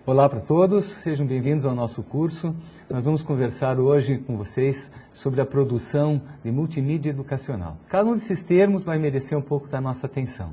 Olá para todos, sejam bem-vindos ao nosso curso. Nós vamos conversar hoje com vocês sobre a produção de multimídia educacional. Cada um desses termos vai merecer um pouco da nossa atenção.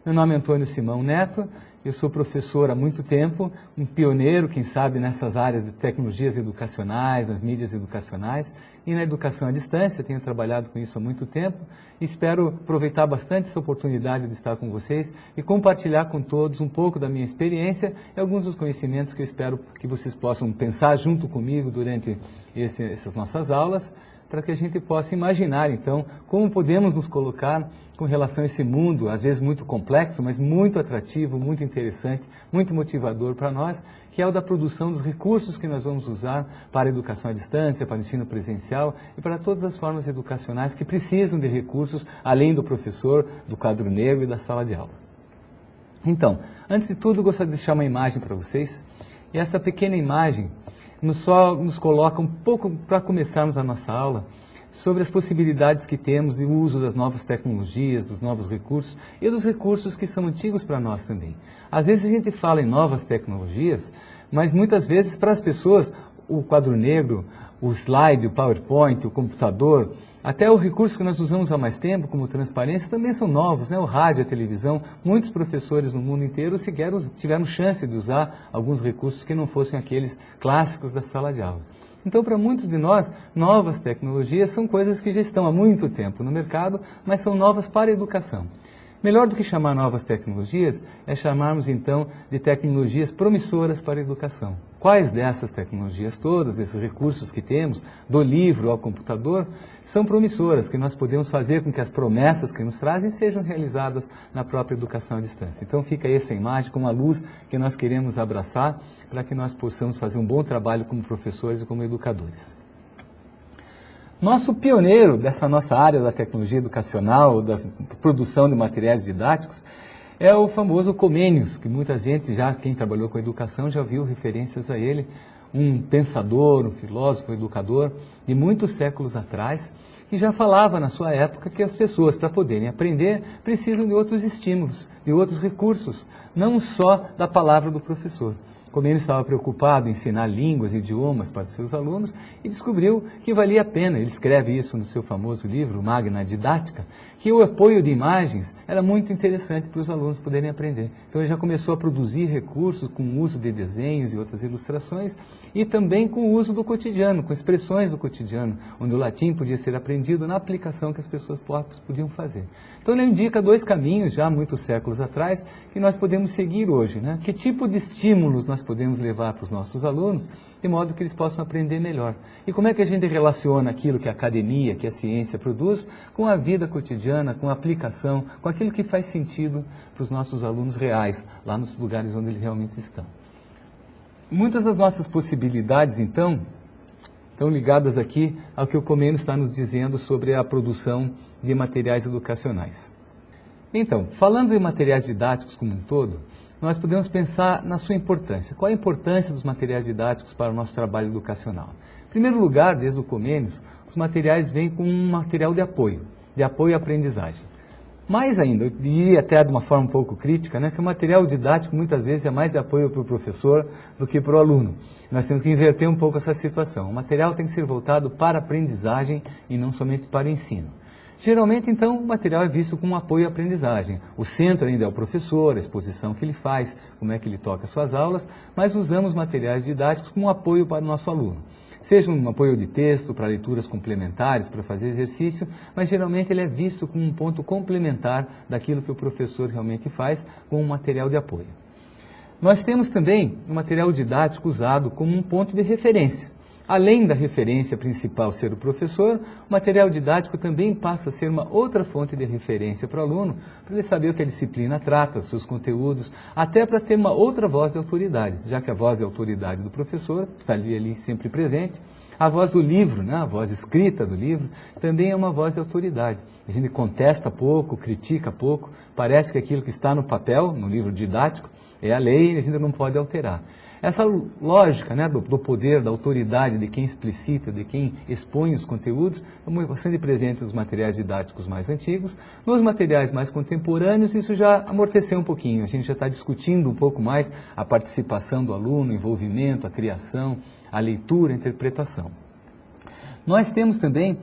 Meu nome é Antônio Simão Neto, eu sou professor há muito tempo, um pioneiro, quem sabe, nessas áreas de tecnologias educacionais, nas mídias educacionais e na educação à distância. Tenho trabalhado com isso há muito tempo e espero aproveitar bastante essa oportunidade de estar com vocês e compartilhar com todos um pouco da minha experiência e alguns dos conhecimentos que eu espero que vocês possam pensar junto comigo durante essas nossas aulas, para que a gente possa imaginar, então, como podemos nos colocar com relação a esse mundo, às vezes muito complexo, mas muito atrativo, muito interessante, muito motivador para nós, que é o da produção dos recursos que nós vamos usar para a educação à distância, para o ensino presencial e para todas as formas educacionais que precisam de recursos, além do professor, do quadro negro e da sala de aula. Então, antes de tudo, eu gostaria de deixar uma imagem para vocês, e essa pequena imagem nos coloca um pouco, para começarmos a nossa aula, sobre as possibilidades que temos de uso das novas tecnologias, dos novos recursos e dos recursos que são antigos para nós também. Às vezes a gente fala em novas tecnologias, mas muitas vezes para as pessoas o quadro negro, o slide, o PowerPoint, o computador, até o recurso que nós usamos há mais tempo, como transparência, também são novos, né? O rádio, a televisão. Muitos professores no mundo inteiro sequer tiveram chance de usar alguns recursos que não fossem aqueles clássicos da sala de aula. Então, para muitos de nós, novas tecnologias são coisas que já estão há muito tempo no mercado, mas são novas para a educação. Melhor do que chamar novas tecnologias é chamarmos, então, de tecnologias promissoras para a educação. Quais dessas tecnologias todas, desses recursos que temos, do livro ao computador, são promissoras, que nós podemos fazer com que as promessas que nos trazem sejam realizadas na própria educação à distância. Então fica aí essa imagem com a luz que nós queremos abraçar para que nós possamos fazer um bom trabalho como professores e como educadores. Nosso pioneiro dessa nossa área da tecnologia educacional, da produção de materiais didáticos, é o famoso Comênius, que muita gente, quem trabalhou com educação, já viu referências a ele, um pensador, um filósofo, um educador de muitos séculos atrás, que já falava na sua época que as pessoas, para poderem aprender, precisam de outros estímulos, de outros recursos, não só da palavra do professor. Comênius estava preocupado em ensinar línguas e idiomas para os seus alunos e descobriu que valia a pena, ele escreve isso no seu famoso livro, Magna Didática, que o apoio de imagens era muito interessante para os alunos poderem aprender. Então ele já começou a produzir recursos com o uso de desenhos e outras ilustrações e também com o uso do cotidiano, com expressões do cotidiano, onde o latim podia ser aprendido na aplicação que as pessoas podiam fazer. Então ele indica dois caminhos, já há muitos séculos atrás, que nós podemos seguir hoje, né? Que tipo de estímulos nós podemos levar para os nossos alunos, de modo que eles possam aprender melhor. E como é que a gente relaciona aquilo que a academia, que a ciência produz, com a vida cotidiana, com a aplicação, com aquilo que faz sentido para os nossos alunos reais, lá nos lugares onde eles realmente estão. Muitas das nossas possibilidades, então, estão ligadas aqui ao que o Comênius está nos dizendo sobre a produção de materiais educacionais. Então, falando de materiais didáticos como um todo, nós podemos pensar na sua importância. Qual a importância dos materiais didáticos para o nosso trabalho educacional? Em primeiro lugar, desde o Comênius, os materiais vêm com um material de apoio à aprendizagem. Mais ainda, eu diria até de uma forma um pouco crítica, né, que o material didático muitas vezes é mais de apoio para o professor do que para o aluno. Nós temos que inverter um pouco essa situação. O material tem que ser voltado para a aprendizagem e não somente para o ensino. Geralmente, então, o material é visto como um apoio à aprendizagem. O centro ainda é o professor, a exposição que ele faz, como é que ele toca suas aulas, mas usamos materiais didáticos como um apoio para o nosso aluno. Seja um apoio de texto, para leituras complementares, para fazer exercício, mas geralmente ele é visto como um ponto complementar daquilo que o professor realmente faz com um material de apoio. Nós temos também o material didático usado como um ponto de referência. Além da referência principal ser o professor, o material didático também passa a ser uma outra fonte de referência para o aluno, para ele saber o que a disciplina trata, os seus conteúdos, até para ter uma outra voz de autoridade, já que a voz de autoridade do professor está ali sempre presente. A voz do livro, né, a voz escrita do livro, também é uma voz de autoridade. A gente contesta pouco, critica pouco, parece que aquilo que está no papel, no livro didático, É a lei e a gente não pode alterar. Essa lógica, né, do poder, da autoridade de quem explicita, de quem expõe os conteúdos, é bastante presente nos materiais didáticos mais antigos. Nos materiais mais contemporâneos, isso já amorteceu um pouquinho. A gente já está discutindo um pouco mais a participação do aluno, o envolvimento, a criação, a leitura, a interpretação. Nós temos também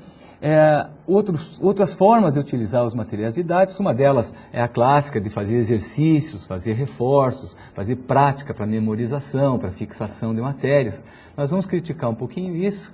outras formas de utilizar os materiais didáticos. Uma delas é a clássica de fazer exercícios, fazer reforços, fazer prática para memorização, para fixação de matérias. Nós vamos criticar um pouquinho isso,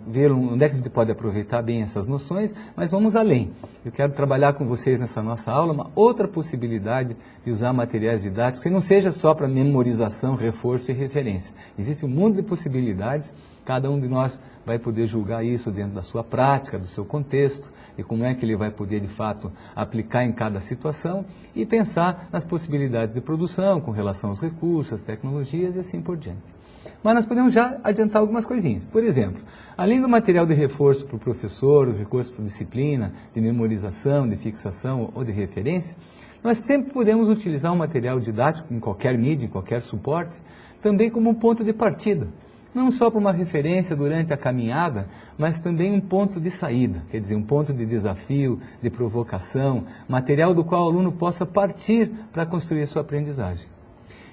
ver onde é que a gente pode aproveitar bem essas noções, mas vamos além. Eu quero trabalhar com vocês nessa nossa aula uma outra possibilidade de usar materiais didáticos que não seja só para memorização, reforço e referência. Existe um mundo de possibilidades. Cada um de nós vai poder julgar isso dentro da sua prática, do seu contexto, e como é que ele vai poder, de fato, aplicar em cada situação e pensar nas possibilidades de produção com relação aos recursos, às tecnologias e assim por diante. Mas nós podemos já adiantar algumas coisinhas. Por exemplo, além do material de reforço para o professor, o recurso para disciplina, de memorização, de fixação ou de referência, nós sempre podemos utilizar um material didático em qualquer mídia, em qualquer suporte, também como um ponto de partida. Não só para uma referência durante a caminhada, mas também um ponto de saída, quer dizer, um ponto de desafio, de provocação, material do qual o aluno possa partir para construir sua aprendizagem.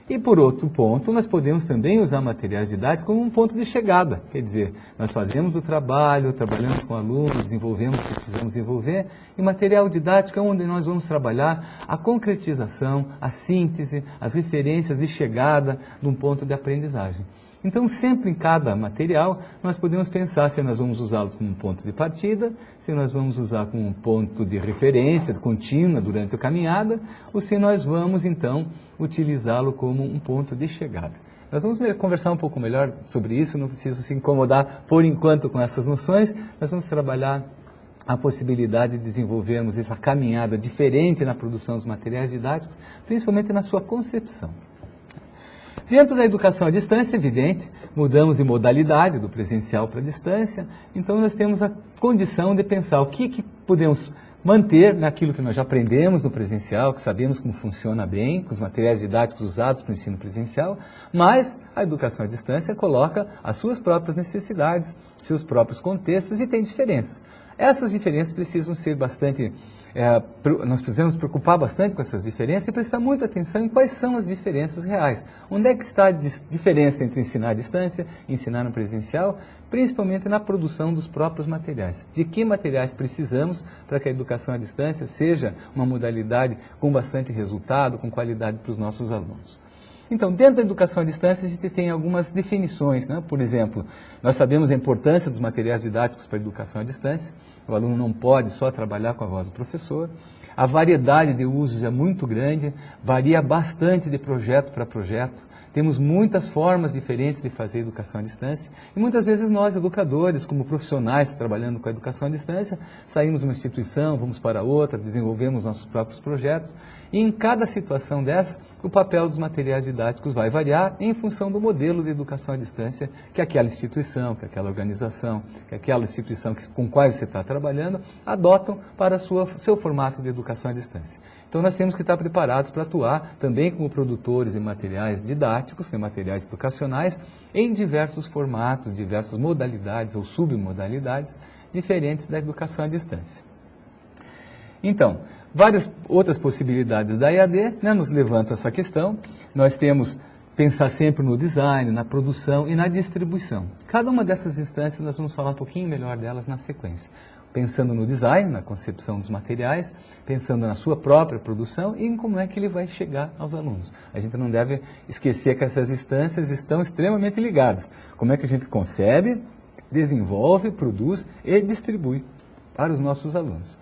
E por outro ponto, nós podemos também usar materiais didáticos como um ponto de chegada, quer dizer, nós fazemos o trabalho, trabalhamos com alunos, desenvolvemos o que precisamos desenvolver, e material didático é onde nós vamos trabalhar a concretização, a síntese, as referências de chegada de um ponto de aprendizagem. Então, sempre em cada material, nós podemos pensar se nós vamos usá-los como um ponto de partida, se nós vamos usar como um ponto de referência contínua durante a caminhada, ou se nós vamos, então, utilizá-lo como um ponto de chegada. Nós vamos conversar um pouco melhor sobre isso, não preciso se incomodar por enquanto com essas noções, nós vamos trabalhar a possibilidade de desenvolvermos essa caminhada diferente na produção dos materiais didáticos, principalmente na sua concepção. Dentro da educação à distância, evidente, mudamos de modalidade, do presencial para a distância, então nós temos a condição de pensar o que podemos manter naquilo que nós já aprendemos no presencial, que sabemos como funciona bem, com os materiais didáticos usados para o ensino presencial, mas a educação à distância coloca as suas próprias necessidades, seus próprios contextos e tem diferenças. Essas diferenças precisam ser bastante... nós precisamos preocupar bastante com essas diferenças e prestar muita atenção em quais são as diferenças reais. Onde é que está a diferença entre ensinar à distância e ensinar no presencial, principalmente na produção dos próprios materiais. De que materiais precisamos para que a educação à distância seja uma modalidade com bastante resultado, com qualidade para os nossos alunos. Então, dentro da educação à distância, a gente tem algumas definições, né? Por exemplo, nós sabemos a importância dos materiais didáticos para a educação à distância. O aluno não pode só trabalhar com a voz do professor. A variedade de usos é muito grande, varia bastante de projeto para projeto. Temos muitas formas diferentes de fazer educação à distância e muitas vezes nós, educadores, como profissionais trabalhando com a educação à distância, saímos de uma instituição, vamos para outra, desenvolvemos nossos próprios projetos e em cada situação dessas, o papel dos materiais didáticos vai variar em função do modelo de educação à distância que aquela instituição, que aquela organização, que aquela instituição com qual você está trabalhando adotam para seu formato de educação à distância. Então nós temos que estar preparados para atuar também como produtores de materiais didáticos, de materiais educacionais, em diversos formatos, diversas modalidades ou submodalidades diferentes da educação à distância. Então, várias outras possibilidades da EAD, né, nos levantam essa questão. Nós temos pensar sempre no design, na produção e na distribuição. Cada uma dessas instâncias nós vamos falar um pouquinho melhor delas na sequência. Pensando no design, na concepção dos materiais, pensando na sua própria produção e em como é que ele vai chegar aos alunos. A gente não deve esquecer que essas instâncias estão extremamente ligadas. Como é que a gente concebe, desenvolve, produz e distribui para os nossos alunos.